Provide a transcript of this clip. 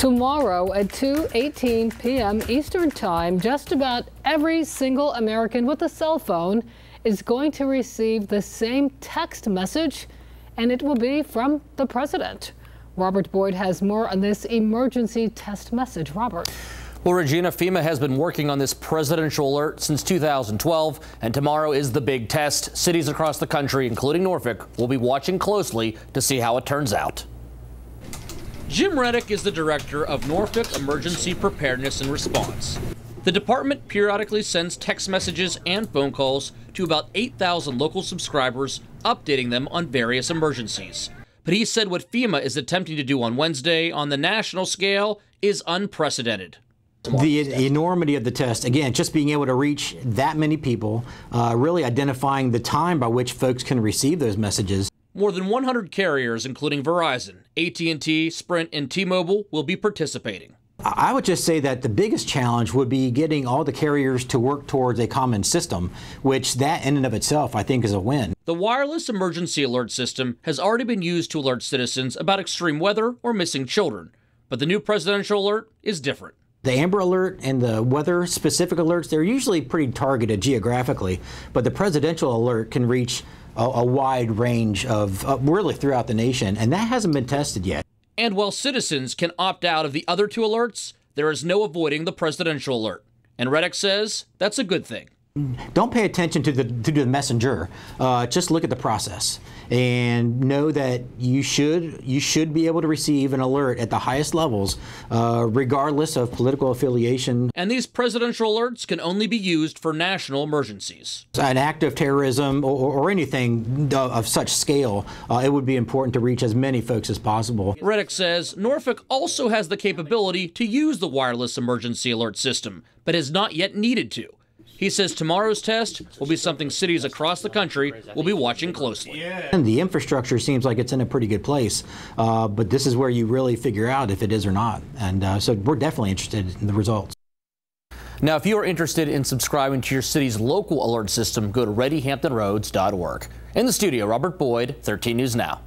Tomorrow at 2:18 p.m. Eastern Time, just about every single American with a cell phone is going to receive the same text message, and it will be from the president. Robert Boyd has more on this emergency text message. Robert. Well, Regina, FEMA has been working on this presidential alert since 2012, and tomorrow is the big test. Cities across the country, including Norfolk, will be watching closely to see how it turns out. Jim Reddick is the director of Norfolk Emergency Preparedness and Response. The department periodically sends text messages and phone calls to about 8,000 local subscribers, updating them on various emergencies. But he said what FEMA is attempting to do on Wednesday on the national scale is unprecedented. The enormity of the test, again, just being able to reach that many people, really identifying the time by which folks can receive those messages. More than 100 carriers, including Verizon, AT&T, Sprint, and T-Mobile, will be participating. I would just say that the biggest challenge would be getting all the carriers to work towards a common system, which that in and of itself I think is a win. The wireless emergency alert system has already been used to alert citizens about extreme weather or missing children, but the new presidential alert is different. The Amber Alert and the weather-specific alerts, they're usually pretty targeted geographically, but the presidential alert can reach a wide range of really throughout the nation, and that hasn't been tested yet. And while citizens can opt out of the other two alerts, there is no avoiding the presidential alert. And Reddick says that's a good thing. Don't pay attention to the messenger. Just look at the process and know that you should be able to receive an alert at the highest levels, regardless of political affiliation. And these presidential alerts can only be used for national emergencies. An act of terrorism or anything of such scale, it would be important to reach as many folks as possible. Reddick says Norfolk also has the capability to use the wireless emergency alert system, but has not yet needed to. He says tomorrow's test will be something cities across the country will be watching closely. And the infrastructure seems like it's in a pretty good place, but this is where you really figure out if it is or not. And so we're definitely interested in the results. Now, if you are interested in subscribing to your city's local alert system, go to readyhamptonroads.org. In the studio, Robert Boyd, 13 News Now.